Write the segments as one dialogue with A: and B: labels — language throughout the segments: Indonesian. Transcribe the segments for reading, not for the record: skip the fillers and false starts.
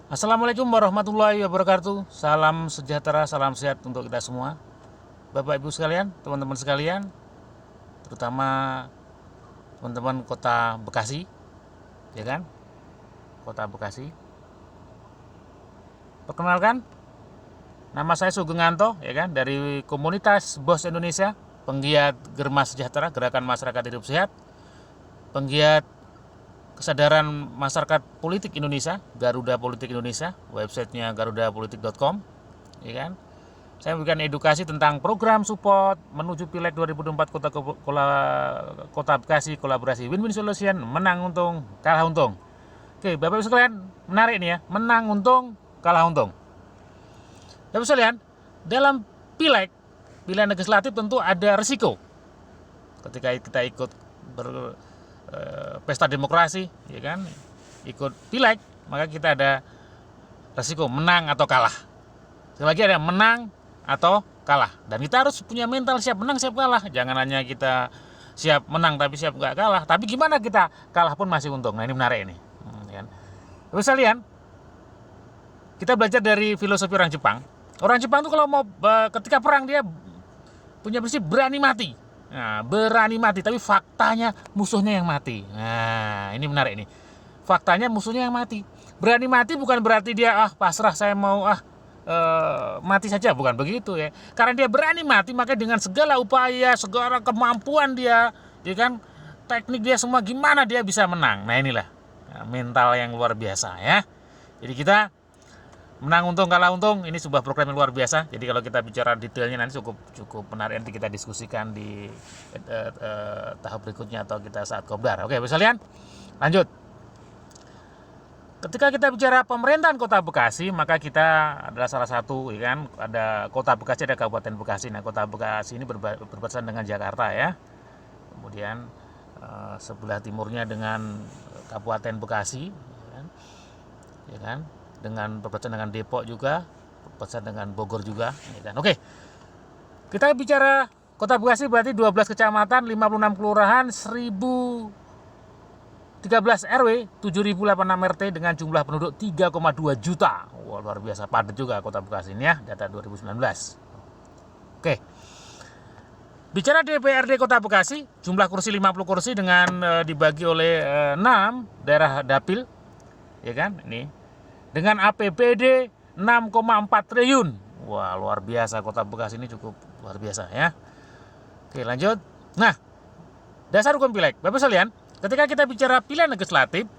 A: Assalamualaikum warahmatullahi wabarakatuh. Salam sejahtera, salam sehat untuk kita semua. Bapak Ibu sekalian, teman-teman sekalian, terutama teman-teman Kota Bekasi, ya kan? Kota Bekasi. Perkenalkan, nama saya Sugeng Anto, ya kan, dari komunitas Bos Indonesia, penggiat Germa Sejahtera, Gerakan Masyarakat Hidup Sehat, penggiat kesadaran masyarakat politik Indonesia, Garuda Politik Indonesia, websitenya garudapolitik.com, ya kan. Saya memberikan edukasi tentang program support menuju Pileg 2024 Kota Bekasi, kolaborasi win-win solution, menang untung, kalah untung. Oke, Bapak Ibu sekalian, menarik nih ya, menang untung, kalah untung. Bapak Ibu sekalian, dalam Pileg, pilihan legislatif tentu ada risiko. Ketika kita ikut pesta demokrasi, ya kan, ikut pileg, maka kita ada resiko menang atau kalah. Sekali lagi ada menang atau kalah, dan kita harus punya mental siap menang siap kalah. Jangan hanya kita siap menang tapi siap nggak kalah, tapi gimana kita kalah pun masih untung. Nah, ini menarik ini, kan. Terus kalian, kita belajar dari filosofi orang Jepang. Orang Jepang tuh kalau mau ketika perang dia punya prinsip berani mati. Nah, berani mati, tapi faktanya musuhnya yang mati. Nah, ini menarik ini. Faktanya musuhnya yang mati. Berani mati bukan berarti dia pasrah, saya mau mati saja, bukan begitu ya. Karena dia berani mati, maka dengan segala upaya, segala kemampuan dia, ya kan, teknik dia semua, gimana dia bisa menang. Nah, inilah mental yang luar biasa ya. Jadi kita menang untung kalah untung, ini sebuah program yang luar biasa. Jadi kalau kita bicara detailnya nanti cukup menarik, nanti kita diskusikan di tahap berikutnya atau kita saat kopdar. Oke, bisa lihat, lanjut. Ketika kita bicara pemerintahan Kota Bekasi, maka kita adalah salah satu, ya kan, ada Kota Bekasi, ada Kabupaten Bekasi. Nah, Kota Bekasi ini berbatasan dengan Jakarta ya. Kemudian sebelah timurnya dengan Kabupaten Bekasi, ya kan, dengan berbatasan dengan Depok juga, berbatasan dengan Bogor juga, ya kan. Oke. Kita bicara Kota Bekasi berarti 12 kecamatan, 56 kelurahan, 1013 RW, 7086 RT dengan jumlah penduduk 3,2 juta. Wah, luar biasa padat juga Kota Bekasi ini ya, data 2019. Oke. Bicara DPRD Kota Bekasi, jumlah kursi 50 kursi dengan dibagi oleh 6 daerah dapil, ya kan? Ini dengan APBD 6,4 triliun. Wah, luar biasa, Kota Bekasi ini cukup luar biasa ya. Oke, lanjut. Nah, dasar hukum pileg. Bapak sekalian, ketika kita bicara pilihan legislatif,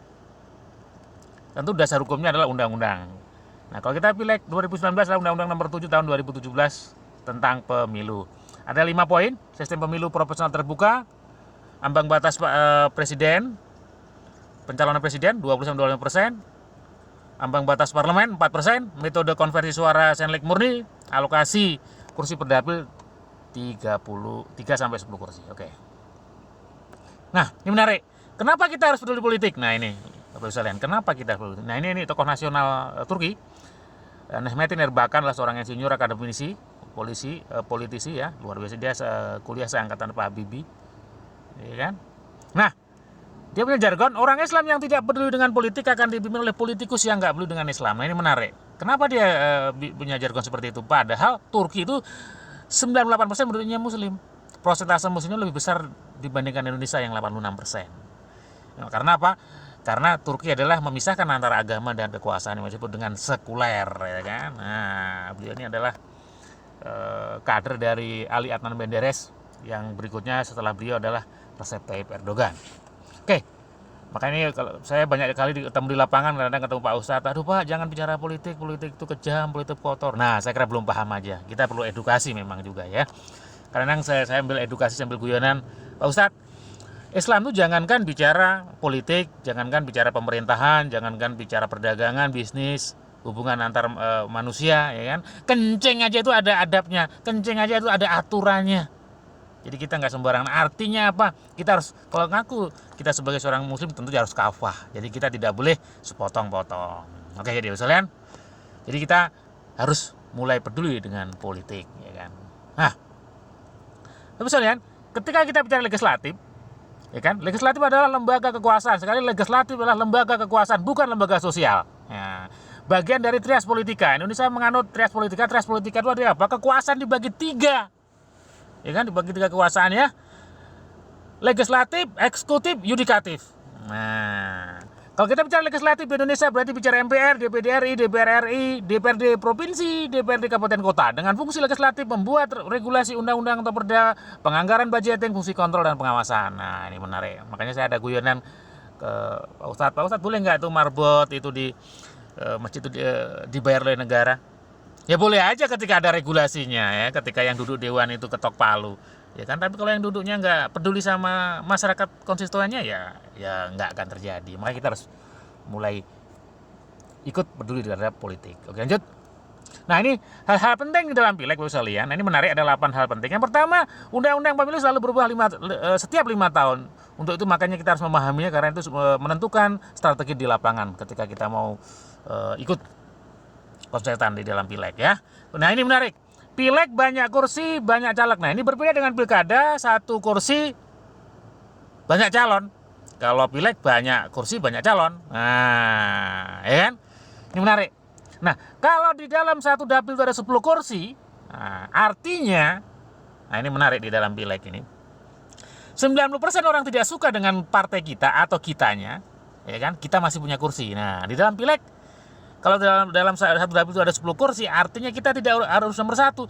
A: tentu dasar hukumnya adalah undang-undang. Nah, kalau kita pileg 2019 adalah Undang-Undang Nomor 7 tahun 2017 tentang pemilu. Ada 5 poin: sistem pemilu proporsional terbuka, ambang batas presiden, pencalonan presiden 20-25%, ambang batas parlemen 4%, metode konversi suara senlik murni, alokasi kursi per dapil 3-10 kursi. Oke. Nah, ini menarik. Kenapa kita harus peduli politik? Nah, ini Bapak sekalian, kenapa kita peduli? Nah, ini tokoh nasional Turki, Necmettin Erbakan, adalah seorang insinyur, akademisi, politisi ya, luar biasa. Dia kuliah seangkatan Pak Habibie, ya kan? Nah, dia punya jargon, orang Islam yang tidak peduli dengan politik akan dipimpin oleh politikus yang nggak peduli dengan Islam. Nah, ini menarik. Kenapa dia punya jargon seperti itu? Padahal Turki itu 98% penduduknya Muslim. Persentase Muslimnya lebih besar dibandingkan Indonesia yang 86%. Nah, karena apa? Karena Turki adalah memisahkan antara agama dan kekuasaan yang disebut dengan sekuler, ya kan? Nah, beliau ini adalah kader dari Ali Adnan Menderes, yang berikutnya setelah beliau adalah Recep Tayyip Erdogan. Oke, makanya kalau saya banyak kali ketemu di lapangan, kadang-kadang ketemu Pak Ustadz, aduh Pak, jangan bicara politik itu kejam, politik kotor. Nah, saya kira belum paham aja. Kita perlu edukasi memang juga ya. Kadang saya ambil edukasi sambil guyonan, Pak Ustadz, Islam itu jangankan bicara politik, jangankan bicara pemerintahan, jangankan bicara perdagangan, bisnis, hubungan antar manusia, ya kan. Kencing aja itu ada adabnya, kencing aja itu ada aturannya. Jadi kita nggak sembarangan. Artinya apa? Kita harus, kalau ngaku kita sebagai seorang muslim tentu harus kafah. Jadi kita tidak boleh sepotong-potong. Oke, jadi sekalian. Jadi kita harus mulai peduli dengan politik, ya kan. Nah, tapi sekalian, ketika kita bicara legislatif, ya kan, legislatif adalah lembaga kekuasaan. Sekali, legislatif adalah lembaga kekuasaan, bukan lembaga sosial. Ya, bagian dari trias politika. Indonesia menganut trias politika. Trias politika itu adalah apa? Kekuasaan dibagi tiga, ya kan? Dibagi tiga kekuasaan ya: legislatif, eksekutif, yudikatif. Nah, kalau kita bicara legislatif di Indonesia berarti bicara MPR, DPD RI, DPR RI, DPRD provinsi, DPRD kabupaten kota. Dengan fungsi legislatif membuat regulasi undang-undang atau perda, penganggaran budgeting, fungsi kontrol dan pengawasan. Nah, ini menarik. Makanya saya ada guyonan ke Pak Ustadz boleh nggak itu marbot itu di masjid itu dibayar oleh negara? Ya boleh aja ketika ada regulasinya ya, ketika yang duduk dewan itu ketok palu. Ya kan, tapi kalau yang duduknya nggak peduli sama masyarakat konstituennya ya nggak akan terjadi. Makanya kita harus mulai ikut peduli terhadap politik. Oke, lanjut. Nah, ini hal-hal penting di dalam pileg Bapak sekalian. Nah, ini menarik, ada 8 hal penting. Yang pertama, undang-undang pemilu selalu berubah setiap 5 tahun. Untuk itu makanya kita harus memahaminya karena itu menentukan strategi di lapangan ketika kita mau ikut kontestan di dalam pileg ya. Nah, ini menarik. Pileg banyak kursi, banyak caleg. Nah, ini berbeda dengan pilkada, satu kursi, banyak calon. Kalau pileg banyak kursi, banyak calon. Nah, ya kan? Ini menarik. Nah, kalau di dalam satu dapil itu ada 10 kursi, nah, artinya, nah ini menarik di dalam pileg ini. 90% orang tidak suka dengan partai kita atau kitanya, ya kan? Kita masih punya kursi. Nah, di dalam pileg, kalau dalam satu dapil itu ada 10 kursi, artinya kita tidak harus nomor 1,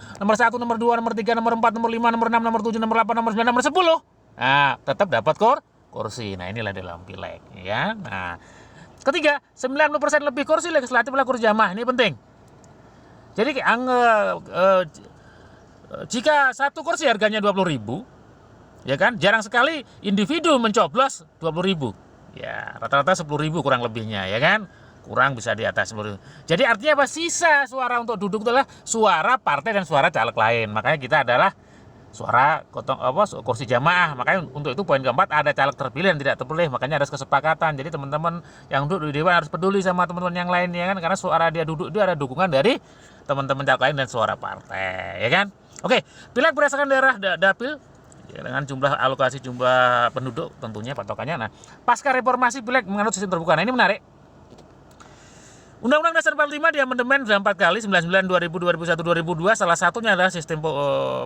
A: nomor 2, nomor 3, nomor 4, nomor 5, nomor 6, nomor 7, nomor 8, nomor 9, nomor 10. Nah, tetap dapat kursi. Nah, inilah dalam pileg, ya. Nah, ketiga, 90% lebih kursi legislatif adalah kursi jamaah. Ini penting. Jadi jika satu kursi harganya 20.000, ya kan? Jarang sekali individu mencoblos 20.000. Ya, rata-rata 10.000 kurang lebihnya, ya kan? Kurang bisa di atas 10.000. Jadi artinya apa? Sisa suara untuk duduk itu adalah suara partai dan suara caleg lain. Makanya kita adalah suara kursi jamaah. Makanya untuk itu poin keempat, ada caleg terpilih dan tidak terpilih. Makanya ada kesepakatan. Jadi teman-teman yang duduk di dewan harus peduli sama teman-teman yang lain, ya kan? Karena suara dia duduk itu ada dukungan dari teman-teman caleg lain dan suara partai, ya kan? Oke, pileg berdasarkan daerah dapil, ya, dengan jumlah alokasi jumlah penduduk tentunya patokannya. Nah, pasca reformasi pileg menganut sistem terbuka. Nah, ini menarik. Undang-Undang Dasar 45 di amandemen sudah 4 kali, 99, 2000, 2001, 2002. Salah satunya adalah sistem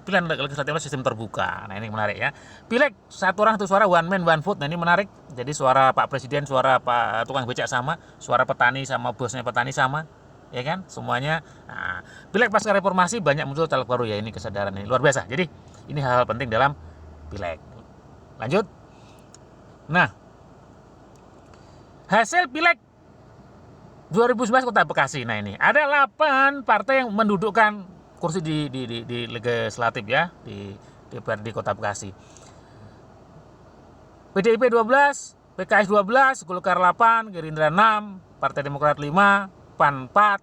A: pilihan legislatif sistem terbuka. Nah, ini menarik ya. Pileg satu orang satu suara, one man one vote. Nah, ini menarik. Jadi suara Pak Presiden, suara Pak tukang becak sama, suara petani sama bosnya petani sama, ya kan? Semuanya. Nah, pileg pasca reformasi banyak muncul caleg baru ya, ini kesadaran ini luar biasa. Jadi ini hal-hal penting dalam pileg. Lanjut. Nah, hasil pileg 2011 Kota Bekasi. Nah, ini ada 8 partai yang mendudukkan kursi di legislatif ya, di DPRD Kota Bekasi. PDIP 12, PKS 12, Golkar 8, Gerindra 6, Partai Demokrat 5, PAN 4,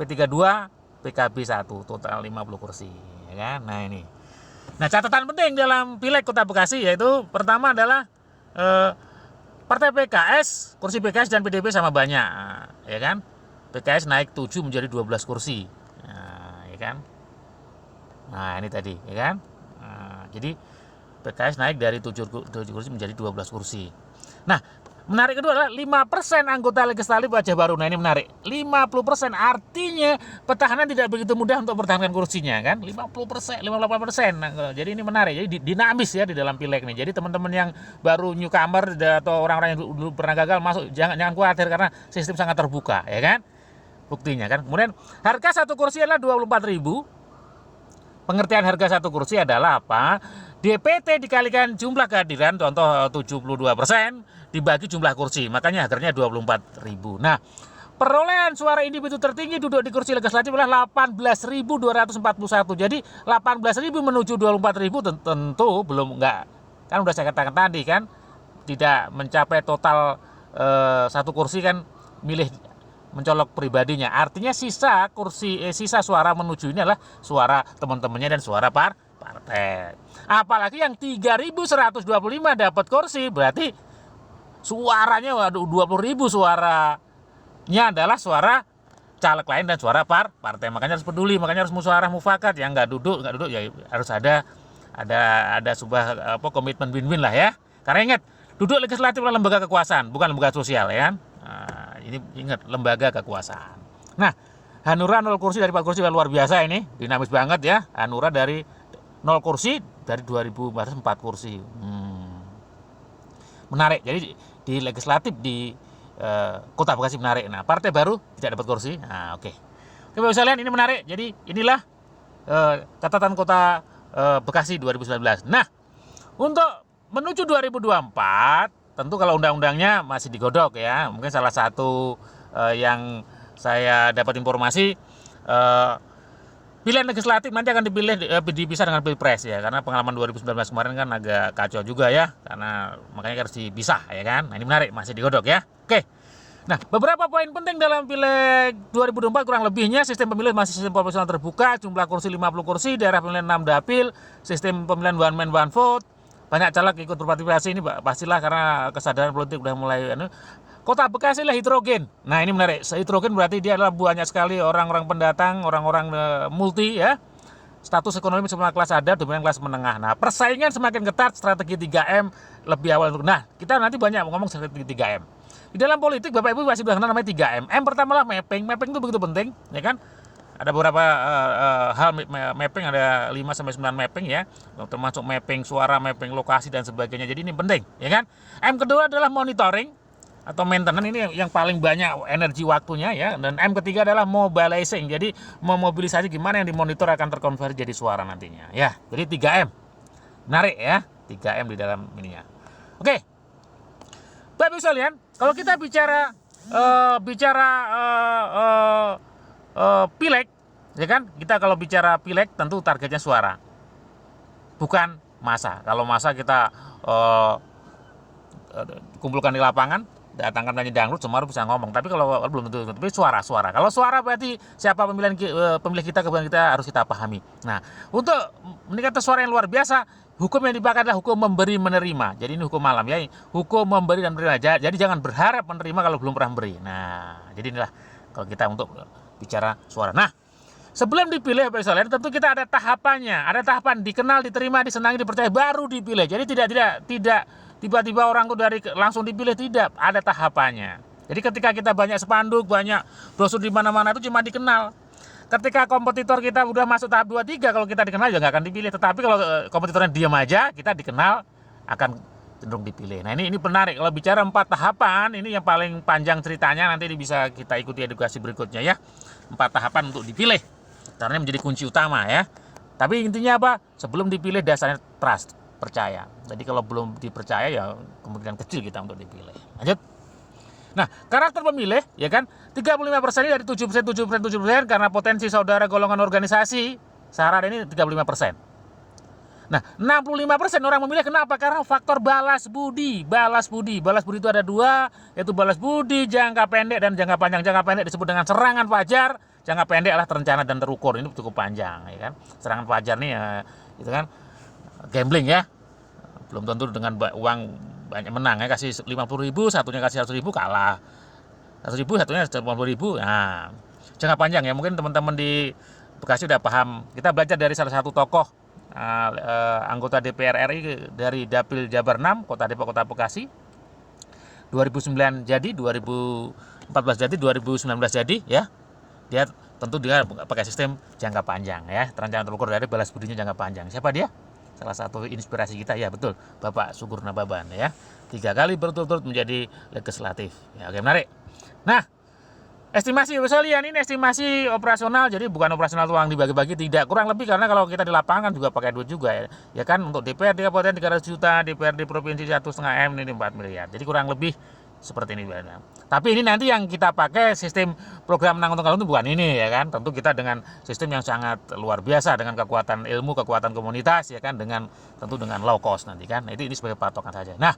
A: P3 2, PKB 1, total 50 kursi, ya kan? Nah, ini. Nah, catatan penting dalam pileg Kota Bekasi yaitu pertama adalah Partai PKS, kursi PKS dan PDIP sama banyak, ya kan? PKS naik 7 menjadi 12 kursi, ya kan? Nah, ini tadi, ya kan? Jadi PKS naik dari 7 kursi menjadi 12 kursi. Nah, menarik kedua adalah 5% anggota legislatif wajah baru. Nah, ini menarik. 50% artinya petahana tidak begitu mudah untuk mempertahankan kursinya, kan? 50%, 58%. Nah, jadi ini menarik. Jadi dinamis ya di dalam pileg nih. Jadi teman-teman yang baru newcomer atau orang-orang yang dulu pernah gagal masuk, jangan khawatir karena sistem sangat terbuka, ya kan? Buktinya kan. Kemudian harga satu kursi adalah 24.000. Pengertian harga satu kursi adalah apa? DPT dikalikan jumlah kehadiran, contoh 72%, dibagi jumlah kursi, makanya harganya 24.000. Nah, perolehan suara individu tertinggi duduk di kursi legislatif adalah 18.241. Jadi 18.000 menuju 24.000 tentu belum enggak. Kan udah saya katakan tadi kan, tidak mencapai total satu kursi kan, milih mencolok pribadinya. Artinya sisa suara menuju ini adalah suara teman-temannya dan suara partai. Apalagi yang 3.125 dapat kursi, berarti suaranya 20.000 suaranya adalah suara caleg lain dan suara partai. Makanya harus peduli, makanya harus musyawarah mufakat. Yang nggak duduk ya harus ada sebuah komitmen win-win lah ya. Karena ingat, duduk legislatif adalah lembaga kekuasaan, bukan lembaga sosial, ya kan? Nah, Ini ingat, lembaga kekuasaan. Nah, Hanura 0 kursi dari 4 kursi luar biasa ini, dinamis banget ya. Hanura dari 0 kursi dari 2004 kursi. Menarik. Jadi di legislatif di Kota Bekasi menarik. Nah, partai baru tidak dapat kursi. Nah, oke. Oke, Bapak sekalian, ini menarik. Jadi inilah catatan Kota Bekasi 2019. Nah, untuk menuju 2024, tentu kalau undang-undangnya masih digodok ya. Mungkin salah satu yang saya dapat informasi, pilihan legislatif nanti akan dipisah dengan pilpres ya, karena pengalaman 2019 kemarin kan agak kacau juga ya, karena makanya harus dipisah ya kan. Nah, ini menarik, masih digodok ya. Oke. Nah, beberapa poin penting dalam Pileg 2024 kurang lebihnya: sistem pemilu masih sistem proporsional terbuka, jumlah kursi 50 kursi, daerah pemilihan 6 dapil, sistem pemilihan one man one vote, banyak caleg ikut berpartisipasi. Ini pastilah karena kesadaran politik udah mulai. Kota Bekasi lah hidrogen. Nah, ini menarik. Hidrogen berarti dia adalah banyak sekali orang-orang pendatang, orang-orang multi ya. Status ekonomi semua kelas ada, dominan kelas menengah. Nah, persaingan semakin ketat, strategi 3M lebih awal. Nah, kita nanti banyak ngomong strategi 3M. Di dalam politik Bapak Ibu masih sudah kenal namanya 3M. M pertama lah mapping. Mapping itu begitu penting, ya kan? Ada beberapa hal mapping, ada 5 sampai 9 mapping ya, termasuk mapping suara, mapping lokasi dan sebagainya. Jadi ini penting, ya kan? M kedua adalah monitoring atau maintenance, ini yang paling banyak energi waktunya ya. Dan M ketiga adalah mobilizing, jadi memobilisasi gimana yang dimonitor akan terkonversi jadi suara nantinya ya. Jadi 3M menarik ya, 3M di dalam ininya. Oke, Bapak Ibu sekalian, kalau kita bicara pileg ya kan, kita kalau bicara pileg tentu targetnya suara, bukan masa. Kalau masa kita kumpulkan di lapangan, datangkan penyanyi dangdut, semua bisa ngomong. Tapi kalau belum tentu, tapi suara. Kalau suara berarti siapa pemilih kita, kemudian kita harus kita pahami. Nah, untuk meningkatkan suara yang luar biasa, hukum yang dipakai adalah hukum memberi menerima. Jadi ini hukum malam ya, hukum memberi dan menerima. Jadi jangan berharap menerima kalau belum pernah memberi. Nah, jadi inilah kalau kita untuk bicara suara. Nah, sebelum dipilih Bapak sekalian, tentu kita ada tahapannya. Ada tahapan dikenal, diterima, disenangi, dipercaya, baru dipilih. Jadi tidak tiba-tiba orang itu dari langsung dipilih, tidak, ada tahapannya. Jadi ketika kita banyak spanduk, banyak brosur di mana-mana, itu cuma dikenal. Ketika kompetitor kita udah masuk tahap 2, 3, kalau kita dikenal juga nggak akan dipilih. Tetapi kalau kompetitornya diam aja, kita dikenal, akan cenderung dipilih. Nah, ini menarik. Kalau bicara 4 tahapan, ini yang paling panjang ceritanya, nanti bisa kita ikuti edukasi berikutnya ya. 4 tahapan untuk dipilih, karena menjadi kunci utama ya. Tapi intinya apa? Sebelum dipilih dasarnya trust, percaya. Jadi kalau belum dipercaya ya kemungkinan kecil kita untuk dipilih. Lanjut. Nah, karakter pemilih ya kan, 35% ini dari 7% karena potensi saudara golongan organisasi syarat ini 35%. Nah, 65% orang memilih kenapa? Karena faktor balas budi. Balas budi itu ada 2, yaitu balas budi jangka pendek dan jangka panjang. Jangka pendek disebut dengan serangan fajar, jangka pendek adalah terencana dan terukur. Ini cukup panjang ya kan. Serangan fajar nih ya, itu kan gambling ya. Belum tentu dengan uang banyak menang ya, kasih 50.000, satunya kasih 100.000 kalah. 100.000 satunya 50.000. Nah, jangka panjang ya, mungkin teman-teman di Bekasi udah paham. Kita belajar dari salah satu tokoh anggota DPR RI dari Dapil Jabar 6, Kota Depok, Kota Bekasi. 2009 jadi, 2014 jadi, 2019 jadi ya. Dia tentu dia pakai sistem jangka panjang ya, terencana terukur dari balas budinya jangka panjang. Siapa dia? Salah satu inspirasi kita ya, betul, Bapak Sukur Nababan ya. 3 kali berturut-turut menjadi legislatif. Ya, oke, menarik. Nah, estimasi sekalian, ini estimasi operasional, jadi bukan operasional uang dibagi-bagi, tidak, kurang lebih, karena kalau kita di lapangan juga pakai duit juga ya. Ya kan, untuk DPR di kabupaten 300 juta, DPR di provinsi 1,5 M, ini 4 miliar. Jadi kurang lebih seperti ini. Tapi ini nanti yang kita pakai sistem program menang untung kalah itu bukan ini ya kan. Tentu kita dengan sistem yang sangat luar biasa, dengan kekuatan ilmu, kekuatan komunitas ya kan, tentu dengan low cost nanti kan. Nah, ini sebagai patokan saja. Nah,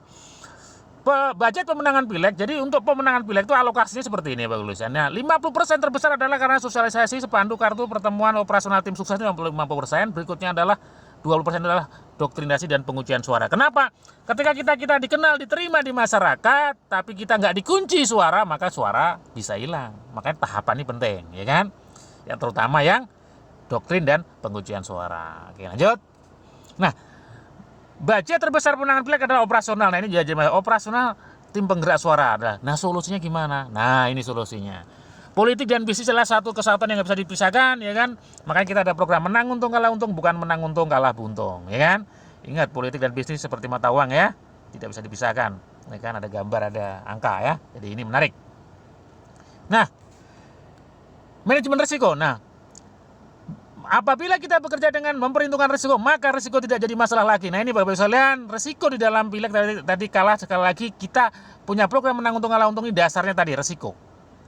A: budget pemenangan pileg. Jadi untuk pemenangan pileg itu alokasinya seperti ini Pak Lulisan. Nah, 50% terbesar adalah karena sosialisasi, spanduk, kartu, pertemuan, operasional tim sukses itu 50%. Berikutnya adalah 20% adalah doktrinasi dan pengujian suara. Kenapa? Ketika kita dikenal, diterima di masyarakat, tapi kita nggak dikunci suara, maka suara bisa hilang. Makanya tahapan ini penting, ya kan? Yang terutama yang doktrin dan pengujian suara. Oke, lanjut. Nah, budget terbesar pemenangan pileg adalah operasional. Nah, ini jadi operasional tim penggerak suara adalah, nah solusinya gimana? Nah ini solusinya. Politik dan bisnis adalah satu kesatuan yang nggak bisa dipisahkan, ya kan? Makanya kita ada program menang untung kalah untung, bukan menang untung kalah buntung, ya kan? Ingat, politik dan bisnis seperti mata uang ya, tidak bisa dipisahkan, ya kan? Ada gambar, ada angka ya. Jadi ini menarik. Nah, manajemen risiko. Nah, apabila kita bekerja dengan memperhitungkan risiko, maka risiko tidak jadi masalah lagi. Nah ini Bapak Ibu sekalian, risiko di dalam pileg tadi kalah, sekali lagi kita punya program menang untung kalah untung, ini dasarnya tadi risiko,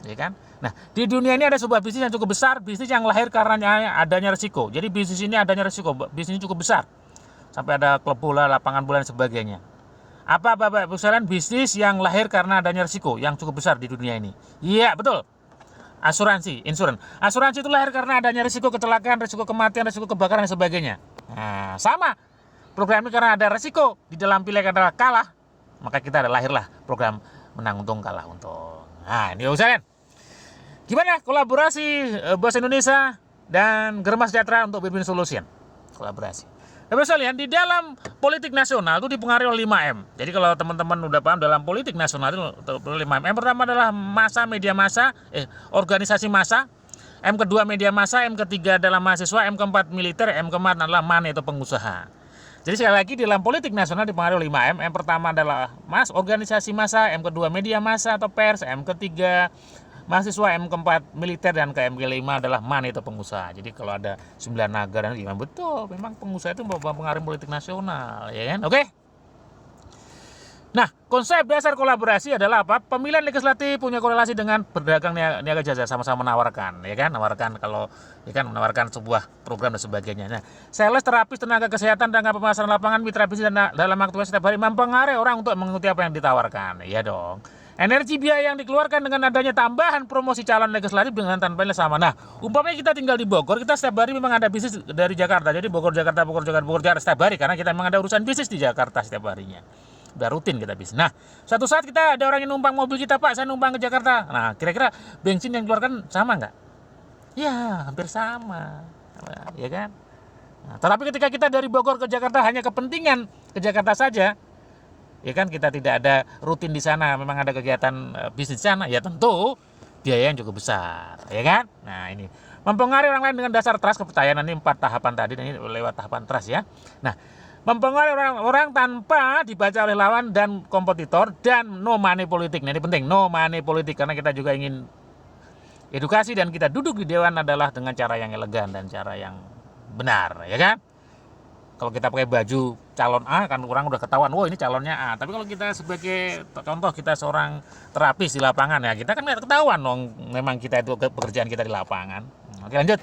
A: ya kan? Nah di dunia ini ada sebuah bisnis yang cukup besar, bisnis yang lahir karena adanya risiko. Jadi bisnis ini adanya risiko, bisnis ini cukup besar, sampai ada klub bola, lapangan bola dan sebagainya. Apa Bapak Ibu sekalian, bisnis yang lahir karena adanya risiko yang cukup besar di dunia ini? Iya betul. Asuransi, insurans. Asuransi itu lahir karena adanya risiko kecelakaan, risiko kematian, risiko kebakaran dan sebagainya. Nah, sama. Program ini karena ada risiko di dalam pileg adalah kalah, maka kita lahirlah program menang untung kalah untung. Nah, ini usahakan. Gimana kolaborasi Bos Indonesia dan Germa Sejahtera untuk Win-Win Solution? Kolaborasi. Bapak sekalian, di dalam politik nasional itu dipengaruhi oleh 5M. Jadi kalau teman-teman udah paham dalam politik nasional itu 5M. M pertama adalah massa, media massa, organisasi massa. M kedua media massa, M ketiga adalah mahasiswa, M keempat militer, M keempat adalah money atau pengusaha. Jadi sekali lagi dalam politik nasional dipengaruhi oleh 5M. M pertama adalah organisasi massa, M kedua media massa atau pers, M ketiga mahasiswa, M keempat militer, dan ke M kelima adalah money atau pengusaha. Jadi kalau ada 9 naga dan 5, betul, memang pengusaha itu mempengaruhi politik nasional, ya kan? Oke. Nah, konsep dasar kolaborasi adalah apa? Pemilihan legislatif punya korelasi dengan berdagang niaga jasa, sama-sama menawarkan, ya kan? Menawarkan sebuah program dan sebagainya. Nah, sales, terapis, tenaga kesehatan, tenaga pemasaran lapangan, mitra bisnis dan dalam aktivitas setiap hari mempengaruhi orang untuk mengikuti apa yang ditawarkan, ya dong. Energi biaya yang dikeluarkan dengan adanya tambahan promosi calon legislatif dengan tanpa sama. Nah, umpamanya kita tinggal di Bogor, kita setiap hari memang ada bisnis dari Jakarta. Jadi Bogor Jakarta setiap hari, karena kita memang ada urusan bisnis di Jakarta setiap harinya. Udah rutin kita bisnis. Nah, suatu saat kita ada orang yang numpang mobil kita, Pak, saya numpang ke Jakarta. Nah, kira-kira bensin yang dikeluarkan sama nggak? Ya, hampir sama, ya kan? Nah, tetapi ketika kita dari Bogor ke Jakarta hanya kepentingan ke Jakarta saja, ya kan, kita tidak ada rutin di sana, memang ada kegiatan bisnis di sana, ya tentu biaya yang cukup besar, ya kan? Nah ini mempengaruhi orang lain dengan dasar trust, kepercayaan. Ini 4 tahapan tadi, ini lewat tahapan trust ya. Nah, mempengaruhi orang tanpa dibaca oleh lawan dan kompetitor, dan no money politik. Nah ini penting, no money politik, karena kita juga ingin edukasi dan kita duduk di dewan adalah dengan cara yang elegan dan cara yang benar, ya kan? Kalau kita pakai baju calon A kan orang udah ketahuan, wah ini calonnya A. Tapi kalau kita sebagai contoh, kita seorang terapis di lapangan, ya kita kan nggak ketahuan dong, memang kita itu pekerjaan kita di lapangan. Oke, lanjut.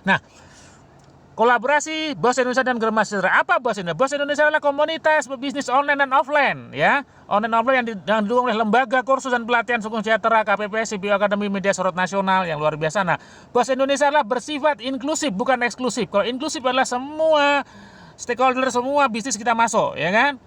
A: Nah, kolaborasi Bos Indonesia dan Germa Sejahtera. Apa Bos Indonesia? Bos Indonesia adalah komunitas bisnis online dan offline, ya. Online offline yang didukung oleh lembaga kursus dan pelatihan Sukung Sejahtera, KPPS, CBO Academy, Media Sorot Nasional yang luar biasa. Nah, Bos Indonesia adalah bersifat inklusif, bukan eksklusif. Kalau inklusif adalah semua stakeholder, semua bisnis kita masuk, ya kan?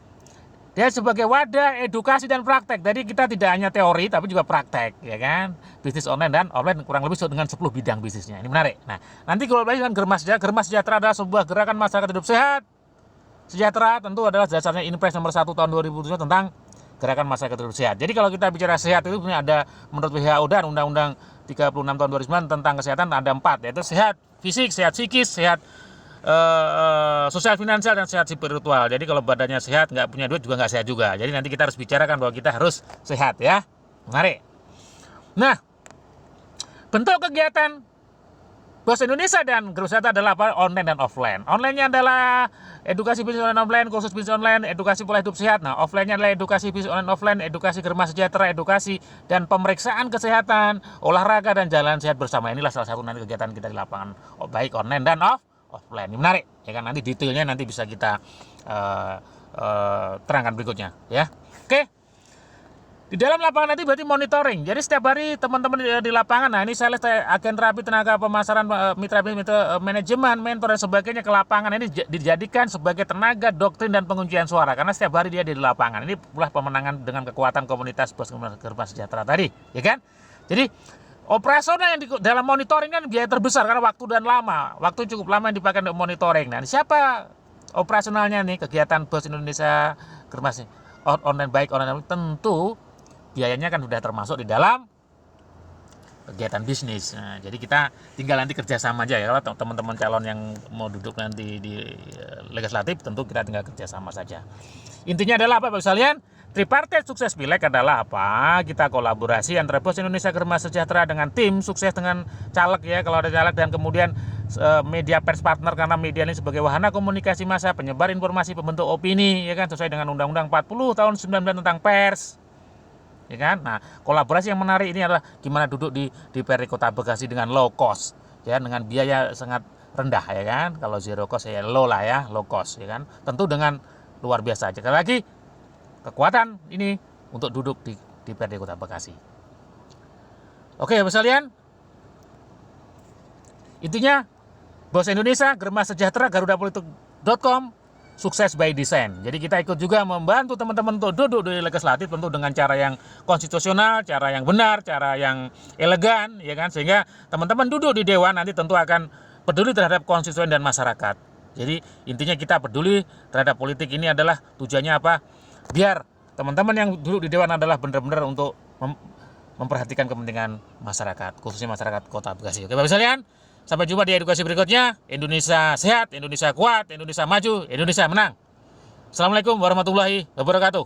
A: Dia sebagai wadah edukasi dan praktek. Jadi kita tidak hanya teori tapi juga praktek, ya kan? Bisnis online dan offline kurang lebih dengan 10 bidang bisnisnya. Ini menarik. Nah, nanti kalau dengan Germa Sejahtera, Germa Sejahtera adalah sebuah gerakan masyarakat hidup sehat. Sejahtera tentu adalah dasarnya Inpres nomor 1 tahun 2007 tentang gerakan masyarakat hidup sehat. Jadi kalau kita bicara sehat itu ada menurut WHO dan Undang-Undang 36 tahun 2009 tentang kesehatan ada 4, yaitu sehat fisik, sehat psikis, sehat sosial finansial, dan sehat spiritual. Jadi kalau badannya sehat, nggak punya duit juga nggak sehat juga. Jadi nanti kita harus bicarakan bahwa kita harus sehat, ya. Menarik. Nah, bentuk kegiatan Bos Indonesia dan Germa Sejahtera adalah apa? Online dan offline. Online-nya adalah edukasi bisnis online offline, kursus bisnis online, edukasi pola hidup sehat. Nah, offline-nya adalah edukasi bisnis online offline, edukasi Germa Sejahtera, edukasi dan pemeriksaan kesehatan, olahraga dan jalan sehat bersama. Inilah salah satu nanti kegiatan kita di lapangan, baik online dan offline. Ini menarik, ya kan? Nanti detailnya nanti bisa kita terangkan berikutnya, ya. Oke. Di dalam lapangan nanti berarti monitoring. Jadi setiap hari teman-teman di lapangan, nah ini sales, agen terapi, tenaga pemasaran, mitra manajemen, mentor dan sebagainya ke lapangan. Ini dijadikan sebagai tenaga doktrin dan penguncian suara, karena setiap hari dia di lapangan. Ini pula pemenangan dengan kekuatan komunitas Bos Germa Sejahtera tadi, ya kan? Jadi operasional yang dalam monitoring kan biaya terbesar karena waktu dan lama. Waktu cukup lama yang dipakai untuk monitoring. Nah, siapa operasionalnya nih kegiatan Bos Indonesia Germa Sejahtera? online baik online, tentu biayanya kan sudah termasuk di dalam kegiatan bisnis. Nah, jadi kita tinggal nanti kerjasama aja ya. Kalau teman-teman calon yang mau duduk nanti di legislatif, tentu kita tinggal kerjasama saja. Intinya adalah apa Bapak sekalian? Tripartit sukses pileg adalah apa? Kita kolaborasi antara Bos Indonesia Germa Sejahtera dengan tim sukses dengan caleg ya, kalau ada caleg, dan kemudian media pers partner, karena media ini sebagai wahana komunikasi massa, penyebar informasi, pembentuk opini ya kan, sesuai dengan Undang-Undang 40 tahun 19 tentang pers. Ya kan? Nah, kolaborasi yang menarik ini adalah gimana duduk di DPRD Kota Bekasi dengan low cost, ya, dengan biaya sangat rendah ya kan. Kalau zero cost ya low lah ya, low cost ya kan. Tentu dengan luar biasa. Sekali lagi kekuatan ini untuk duduk di DPRD Kota Bekasi. Oke, Bapak sekalian. Intinya Bos Indonesia, Germa Sejahtera, garudapolitik.com sukses by design. Jadi kita ikut juga membantu teman-teman untuk duduk di legislatif, tentu dengan cara yang konstitusional, cara yang benar, cara yang elegan, ya kan, sehingga teman-teman duduk di dewan nanti tentu akan peduli terhadap konstituen dan masyarakat. Jadi intinya kita peduli terhadap politik ini adalah tujuannya apa? Biar teman-teman yang duduk di dewan adalah benar-benar untuk memperhatikan kepentingan masyarakat, khususnya masyarakat Kota Bekasi. Oke Bapak sekalian, sampai jumpa di edukasi berikutnya. Indonesia sehat, Indonesia kuat, Indonesia maju, Indonesia menang. Assalamualaikum warahmatullahi wabarakatuh.